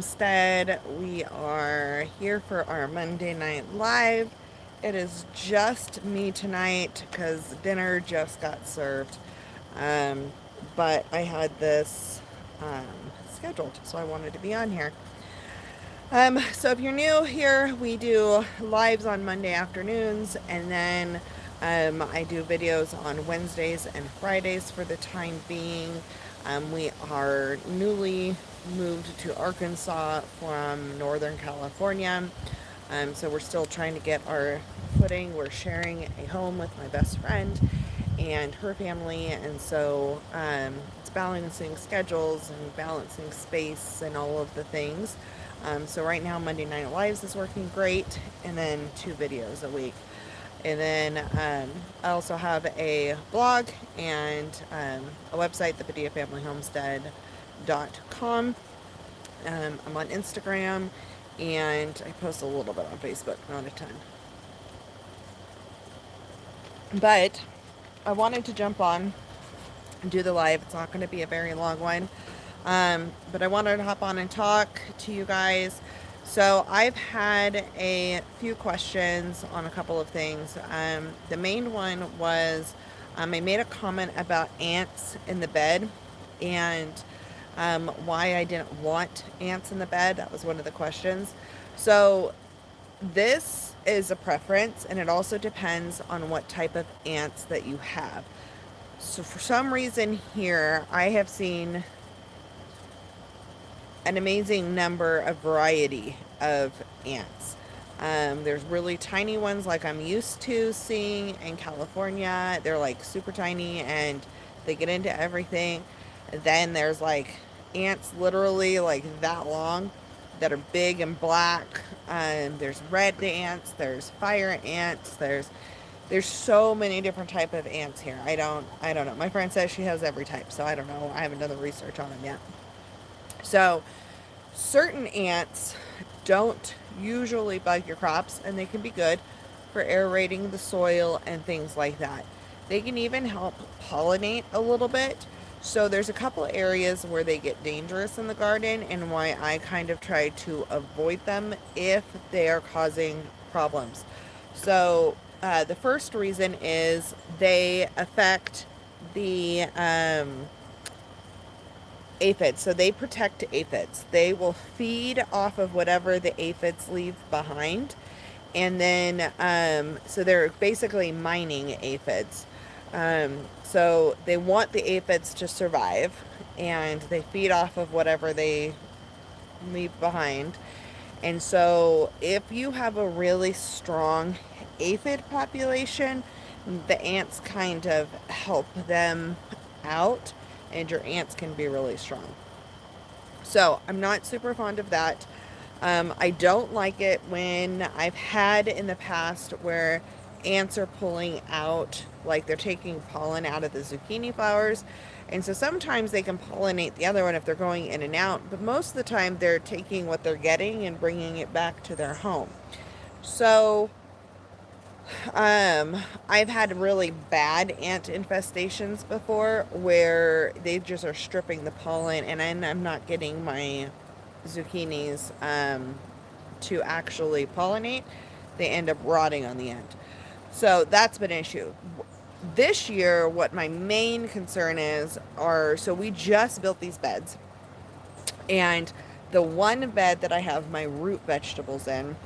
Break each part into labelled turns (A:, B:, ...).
A: Homestead. We are here for our Monday night live. It is just me tonight because dinner just got served. Um, but I had this um, scheduled, so I wanted to be on here. So if you're new here, we do lives on Monday afternoons, and then I do videos on Wednesdays and Fridays for the time being. We are newly moved to Arkansas from Northern California, so we're still trying to get our footing. We're sharing a home with my best friend and her family, and so it's balancing schedules and balancing space and all of the things. So right now Monday Night Lives is working great, and then 2 videos a week. And then I also have a blog and a website, the Padilla Family Homestead.com. I'm on Instagram, and I post a little bit on Facebook, not a ton. But I wanted to jump on and do the live. It's not going to be a very long one. But I wanted to hop on and talk to you guys. So I've had a few questions on a couple of things. The main one was I made a comment about ants in the bed and why I didn't want ants in the bed. That was one of the questions. So this is a preference, and it also depends on what type of ants that you have. So for some reason here, I have seen an amazing number of variety of ants. There's really tiny ones like I'm used to seeing in California. They're like super tiny and they get into everything. Then there's like ants literally like that long that are big and black. There's red ants, there's fire ants, there's so many different type of ants here. I don't know. My friend says she has every type, so I don't know. I haven't done the research on them yet. So certain ants don't usually bug your crops, and they can be good for aerating the soil and things like that. They can even help pollinate a little bit. So there's a couple of areas where they get dangerous in the garden, and why I kind of try to avoid them if they are causing problems. So the first reason is they affect the aphids. So they protect aphids. They will feed off of whatever the aphids leave behind. And then, so they're basically mining aphids. So they want the aphids to survive, and they feed off of whatever they leave behind. And so if you have a really strong aphid population, the ants kind of help them out, and your ants can be really strong. So I'm not super fond of that. I don't like it when I've had in the past where ants are pulling out, like they're taking pollen out of the zucchini flowers. And so sometimes they can pollinate the other one if they're going in and out, but most of the time they're taking what they're getting and bringing it back to their home. So I've had really bad ant infestations before where they just are stripping the pollen, and I'm not getting my zucchinis to actually pollinate. They end up rotting on the end. So that's been an issue. This year, what my main concern is are, so we just built these beds, and the one bed that I have my root vegetables in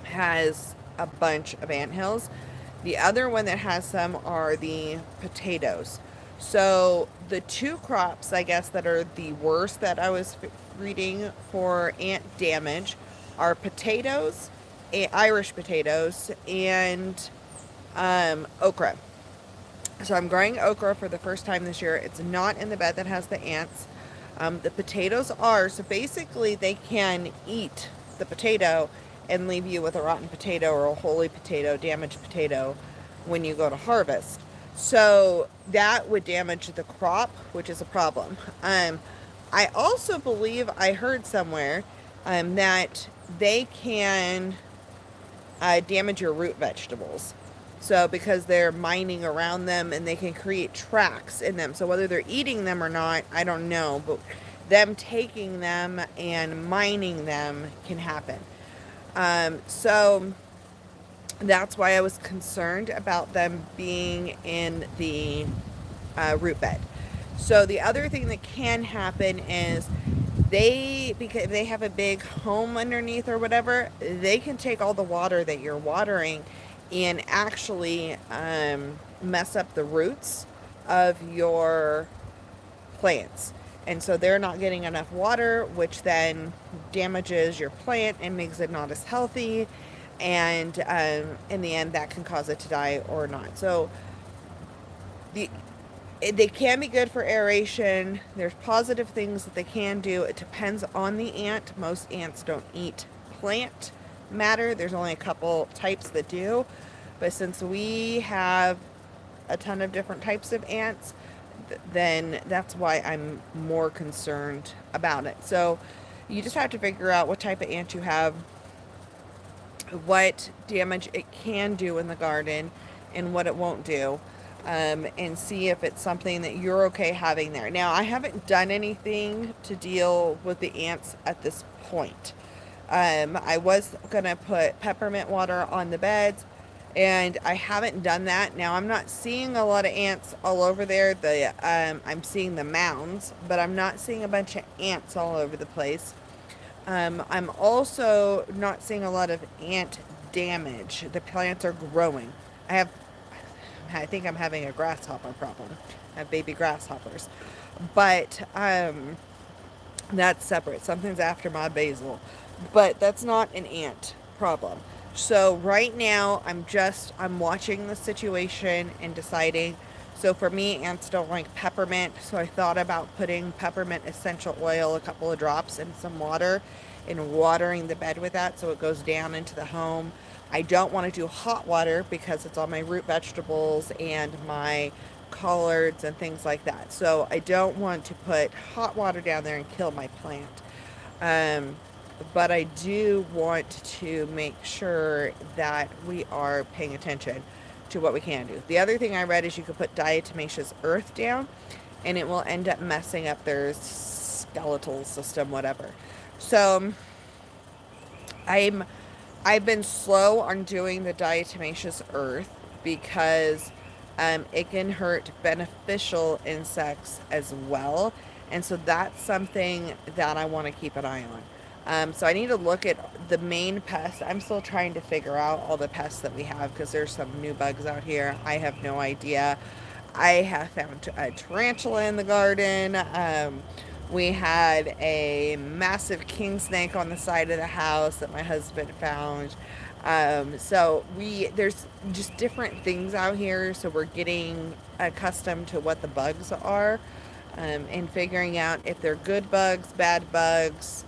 A: has a bunch of anthills. The other one that has some are the potatoes. So the two crops, I guess, that are the worst that I was reading for ant damage are potatoes, Irish potatoes, and okra. So I'm growing okra for the first time this year. It's not in the bed that has the ants. The potatoes are, so basically they can eat the potato and leave you with a rotten potato or a holy potato, damaged potato when you go to harvest. So that would damage the crop, which is a problem. I also believe I heard somewhere that they can damage your root vegetables. So because they're mining around them and they can create tracks in them. So whether they're eating them or not, I don't know. But them taking them and mining them can happen. So that's why I was concerned about them being in the root bed. So the other thing that can happen is because they have a big home underneath or whatever, they can take all the water that you're watering and actually mess up the roots of your plants. And so they're not getting enough water, which then damages your plant and makes it not as healthy. And in the end, that can cause it to die or not. So the they can be good for aeration. There's positive things that they can do. It depends on the ant. Most ants don't eat plant matter. There's only a couple types that do. But since we have a ton of different types of ants, then that's why I'm more concerned about it. So you just have to figure out what type of ant you have, what damage it can do in the garden, and what it won't do. And see if it's something that you're okay having there. Now, I haven't done anything to deal with the ants at this point. I was going to put peppermint water on the beds, and I haven't done that. Now, I'm not seeing a lot of ants all over there. I'm seeing the mounds, but I'm not seeing a bunch of ants all over the place. I'm also not seeing a lot of ant damage. The plants are growing. I think I'm having a grasshopper problem. I have baby grasshoppers. But that's separate. Something's after my basil. But that's not an ant problem. So right now I'm watching the situation and deciding. So for me, ants don't like peppermint. So I thought about putting peppermint essential oil, a couple of drops in some water, and watering the bed with that so it goes down into the home. I don't want to do hot water because it's on my root vegetables and my collards and things like that. So I don't want to put hot water down there and kill my plant. But I do want to make sure that we are paying attention to what we can do. The other thing I read is you could put diatomaceous earth down and it will end up messing up their skeletal system, whatever. So I've been slow on doing the diatomaceous earth because it can hurt beneficial insects as well. And so that's something that I want to keep an eye on. So I need to look at the main pests. I'm still trying to figure out all the pests that we have because there's some new bugs out here. I have no idea. I have found a tarantula in the garden. We had a massive king snake on the side of the house that my husband found. So there's just different things out here. So we're getting accustomed to what the bugs are, and figuring out if they're good bugs, bad bugs,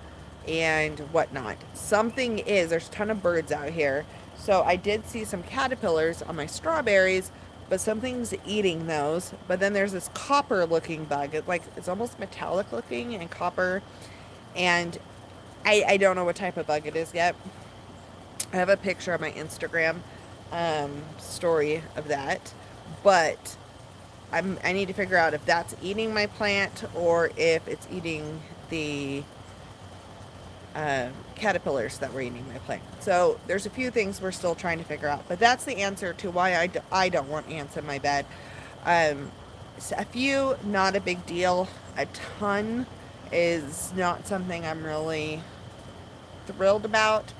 A: and whatnot. There's a ton of birds out here. So I did see some caterpillars on my strawberries, but something's eating those. But then there's this copper looking bug. It's almost metallic looking and copper. And I don't know what type of bug it is yet. I have a picture on my Instagram story of that. But I need to figure out if that's eating my plant or if it's eating the caterpillars that were eating my plant. So there's a few things we're still trying to figure out, but that's the answer to why I don't want ants in my bed. A few, not a big deal. A ton is not something I'm really thrilled about.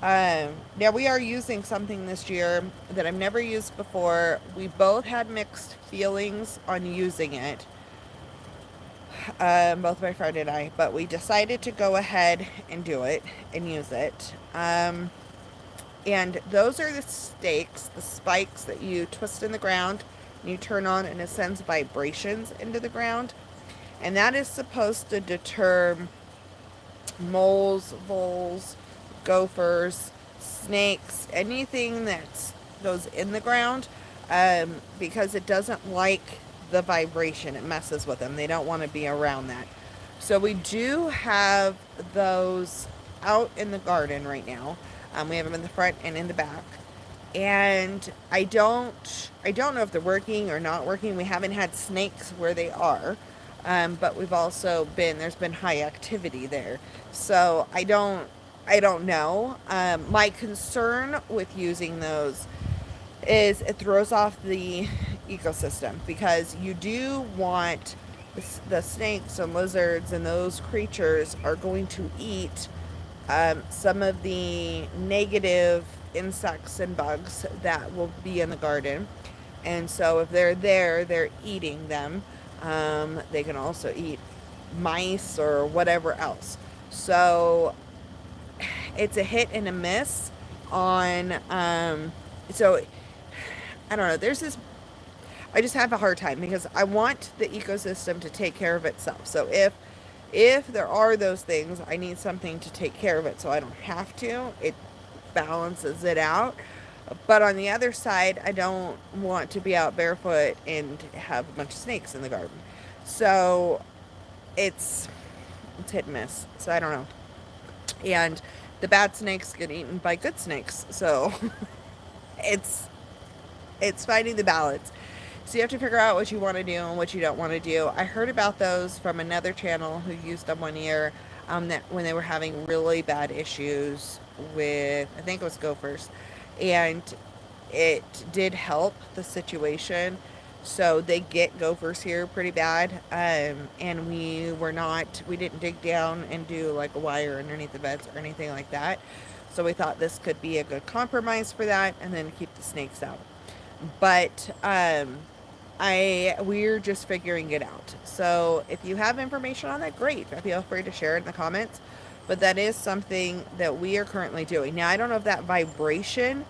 A: Now we are using something this year that I've never used before. We both had mixed feelings on using it. Both my friend and I, but we decided to go ahead and do it and use it. And those are the stakes, the spikes that you twist in the ground and you turn on, and it sends vibrations into the ground. And that is supposed to deter moles, voles, gophers, snakes, anything that goes in the ground, because it doesn't like the vibration. It messes with them. They don't want to be around that. So we do have those out in the garden right now. We have them in the front and in the back. And I don't know if they're working or not working. We haven't had snakes where they are. But we've also there's been high activity there. So I don't know. My concern with using those is it throws off the ecosystem, because you do want the snakes and lizards and those creatures are going to eat some of the negative insects and bugs that will be in the garden. And so if they're there, they're eating them. They can also eat mice or whatever else. So it's a hit and a miss on. So I don't know. I just have a hard time because I want the ecosystem to take care of itself. So if there are those things, I need something to take care of it so I don't have to. It balances it out. But on the other side, I don't want to be out barefoot and have a bunch of snakes in the garden. So it's hit and miss. So I don't know. And the bad snakes get eaten by good snakes. So it's finding the balance. So you have to figure out what you want to do and what you don't want to do. I heard about those from another channel who used them one year, that when they were having really bad issues with, I think it was gophers, and it did help the situation. So they get gophers here pretty bad, and we didn't dig down and do like a wire underneath the beds or anything like that. So we thought this could be a good compromise for that, and then keep the snakes out. But we're just figuring it out. So if you have information on that, great. Feel free to share it in the comments. But that is something that we are currently doing. Now, I don't know if that vibration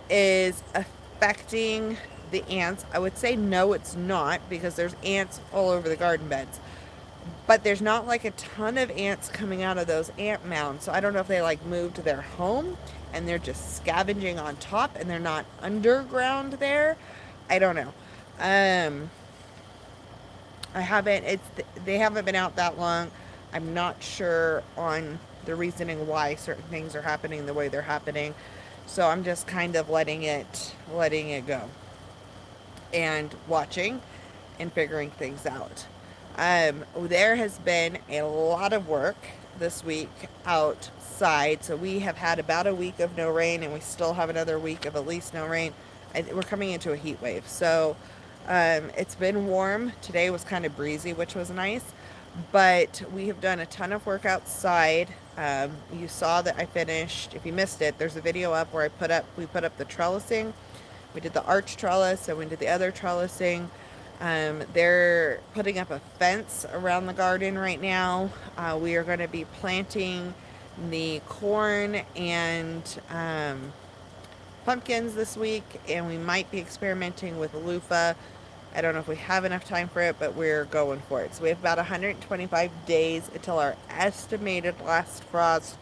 A: is affecting the ants. I would say no, it's not, because there's ants all over the garden beds. But there's not like a ton of ants coming out of those ant mounds. So I don't know if they like moved their home and they're just scavenging on top and they're not underground there. I don't know. They haven't been out that long. I'm not sure on the reasoning why certain things are happening the way they're happening. So I'm just kind of letting it go and watching and figuring things out. There has been a lot of work this week outside. So we have had about a week of no rain, and we still have another week of at least no rain. We're coming into a heat wave. So it's been warm. Today was kind of breezy, which was nice. But we have done a ton of work outside. You saw that I finished. If you missed it, there's a video up where we put up the trellising. We did the arch trellis, and we did the other trellising. They're putting up a fence around the garden right now. We are going to be planting the corn and pumpkins this week, and we might be experimenting with loofah. I don't know if we have enough time for it, but we're going for it. So we have about 125 days until our estimated last frost.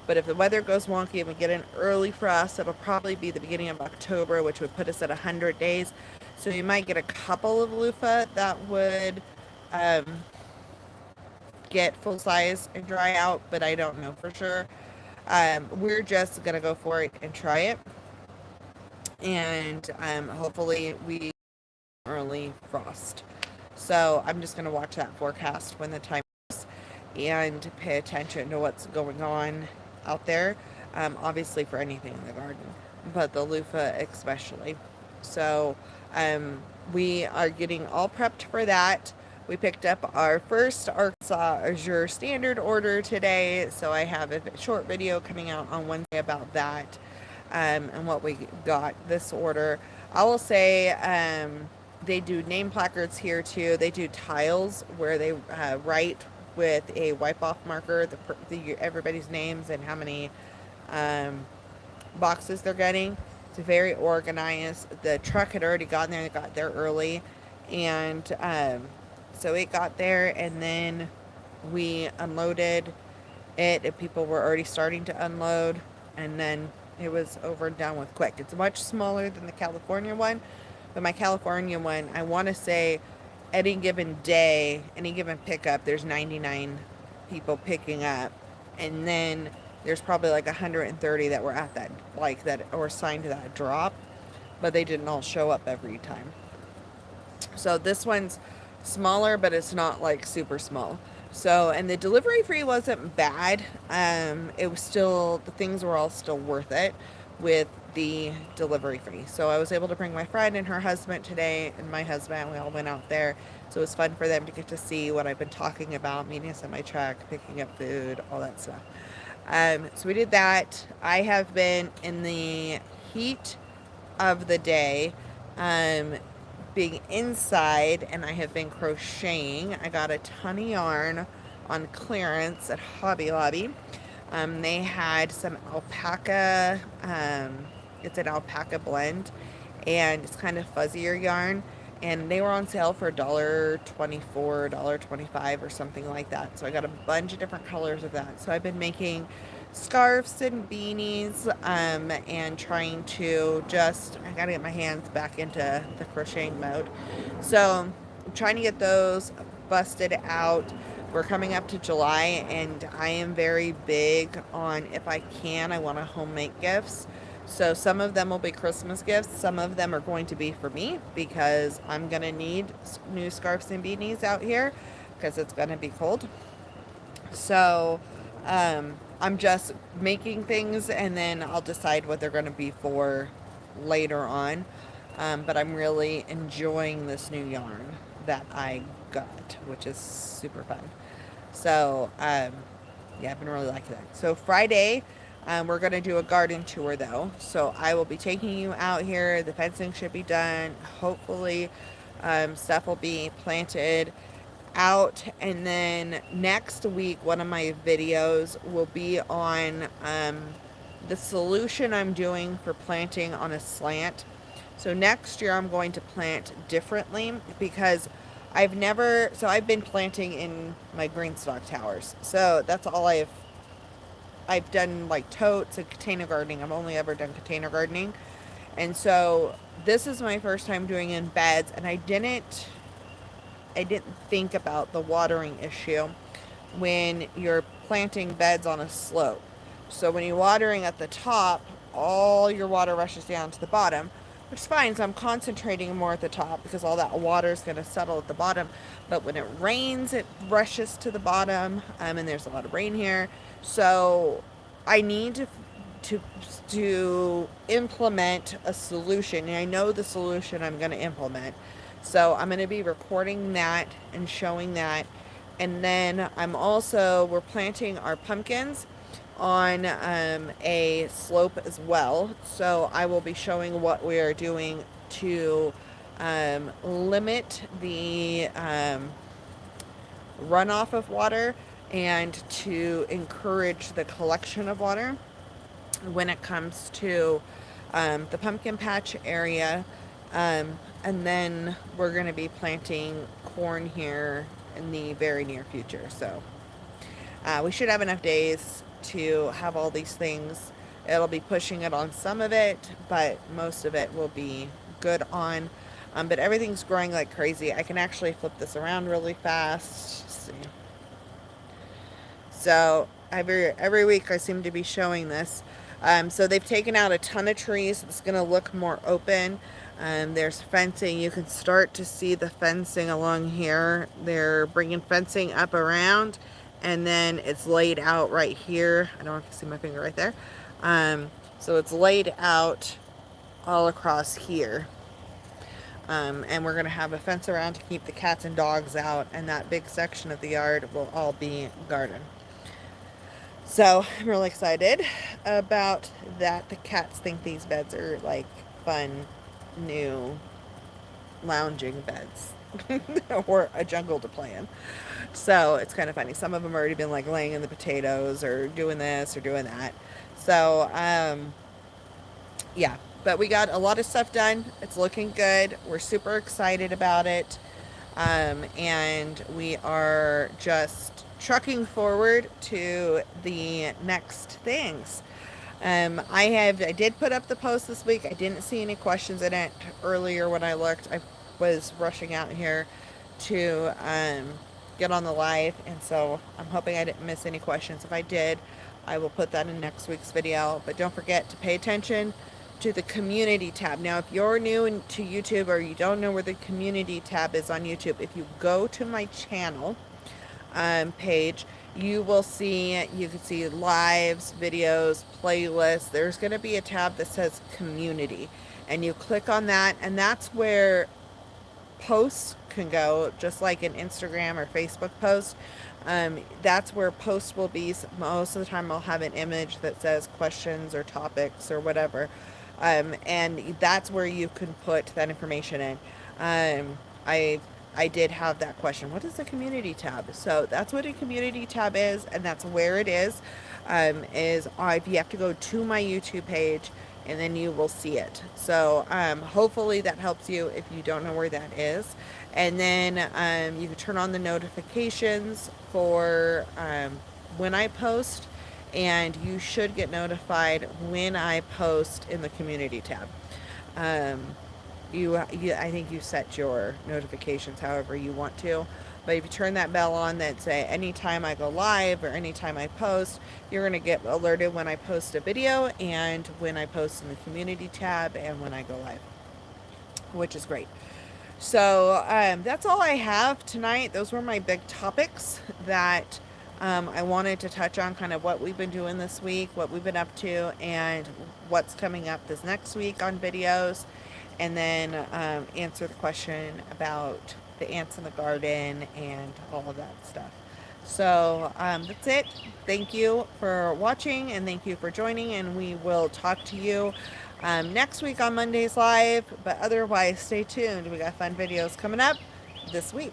A: But if the weather goes wonky and we get an early frost, it'll probably be the beginning of October, which would put us at 100 days. So you might get a couple of loofah that would get full size and dry out, but I don't know for sure. We're just going to go for it and try it. And hopefully we early frost. So I'm just going to watch that forecast when the time is and pay attention to what's going on out there. Obviously for anything in the garden, but the loofah especially. So we are getting all prepped for that. We picked up our first Arkansas Azure standard order today, so I have a short video coming out on Wednesday about that, and what we got this order. I will say they do name placards here too. They do tiles where they write with a wipe-off marker everybody's names and how many boxes they're getting. It's very organized. The truck had already gotten there. They got there early, and so it got there, and then we unloaded it, and people were already starting to unload, and then it was over and done with quick. It's much smaller than the California one, but my California one, I want to say any given day, any given pickup, there's 99 people picking up, and then there's probably like 130 that were at that, like that, or assigned to that drop, but they didn't all show up every time. So this one's smaller, but it's not like super small. So, and the delivery fee wasn't bad. It was still, the things were all still worth it with the delivery fee. So I was able to bring my friend and her husband today, and my husband. We all went out there. So it was fun for them to get to see what I've been talking about, meeting us in my truck, picking up food, all that stuff. So we did that. I have been in the heat of the day, um, being inside, and I have been crocheting. I got a ton of yarn on clearance at Hobby Lobby. They had some alpaca, it's an alpaca blend, and it's kind of fuzzier yarn. And they were on sale for $1.24, $1.25, or something like that. So I got a bunch of different colors of that. So I've been making scarves and beanies, and trying to just, I gotta get my hands back into the crocheting mode. So I'm trying to get those busted out. We're coming up to July, and I am very big on, if I can, I want to home make gifts. So some of them will be Christmas gifts. Some of them are going to be for me because I'm going to need new scarves and beanies out here because it's going to be cold. So I'm just making things, and then I'll decide what they're going to be for later on. But I'm really enjoying this new yarn that I got, which is super fun. So, yeah, I've been really liking that. So Friday, we're going to do a garden tour, though. So I will be taking you out here. The fencing should be done. Hopefully, stuff will be planted out. And then next week, one of my videos will be on the solution I'm doing for planting on a slant. So next year I'm going to plant differently because I've been planting in my GreenStalk towers. So that's all I've done, like totes and container gardening. I've only ever done container gardening. And so this is my first time doing in beds, and I didn't think about the watering issue when you're planting beds on a slope. So when you're watering at the top, all your water rushes down to the bottom, which is fine. So I'm concentrating more at the top because all that water is going to settle at the bottom. But when it rains, it rushes to the bottom, and there's a lot of rain here. So I need to implement a solution, and I know the solution I'm going to implement. So I'm going to be recording that and showing that. And then we're planting our pumpkins on a slope as well. So I will be showing what we are doing to limit the runoff of water and to encourage the collection of water when it comes to the pumpkin patch area. And then we're going to be planting corn here in the very near future. So we should have enough days to have all these things. It'll be pushing it on some of it, but most of it will be good on. But everything's growing like crazy. I can actually flip this around really fast. Let's see. So every week I seem to be showing this. So they've taken out a ton of trees. It's going to look more open. There's fencing. You can start to see the fencing along here. They're bringing fencing up around, and then it's laid out right here. I don't know if you see my finger right there. So it's laid out all across here. And we're going to have a fence around to keep the cats and dogs out, and that big section of the yard will all be garden. So I'm really excited about that. The cats think these beds are like fun, new lounging beds or a jungle to play in. So it's kind of funny. Some of them already been like laying in the potatoes or doing this or doing that. So, yeah, but we got a lot of stuff done. It's looking good. We're super excited about it. And we are just trucking forward to the next things. I did put up the post this week. I didn't see any questions in it earlier when I looked. I was rushing out here to get on the live, and so I'm hoping I didn't miss any questions. If I did, I will put that in next week's video. But don't forget to pay attention to the community tab. Now, if you're new to YouTube or you don't know where the community tab is on YouTube, if you go to my channel page, you will see, you can see lives, videos, playlists. There's going to be a tab that says community, and you click on that, and that's where posts can go, just like an Instagram or Facebook post. That's where posts will be. Most of the time I'll have an image that says questions or topics or whatever. And that's where you can put that information in. I did have that question. What is a community tab? So that's what a community tab is, and that's where it is. You have to go to my YouTube page, and then you will see it. So hopefully that helps you if you don't know where that is. And then you can turn on the notifications for when I post, and you should get notified when I post in the community tab. I think you set your notifications however you want to, but if you turn that bell on that say anytime I go live or anytime I post, you're going to get alerted when I post a video and when I post in the community tab and when I go live, which is great. So that's all I have tonight. Those were my big topics that I wanted to touch on, kind of what we've been doing this week, what we've been up to, and what's coming up this next week on videos. And then answer the question about the ants in the garden and all of that stuff. So that's it. Thank you for watching, and thank you for joining, and we will talk to you next week on Monday's Live. But otherwise, stay tuned. We got fun videos coming up this week.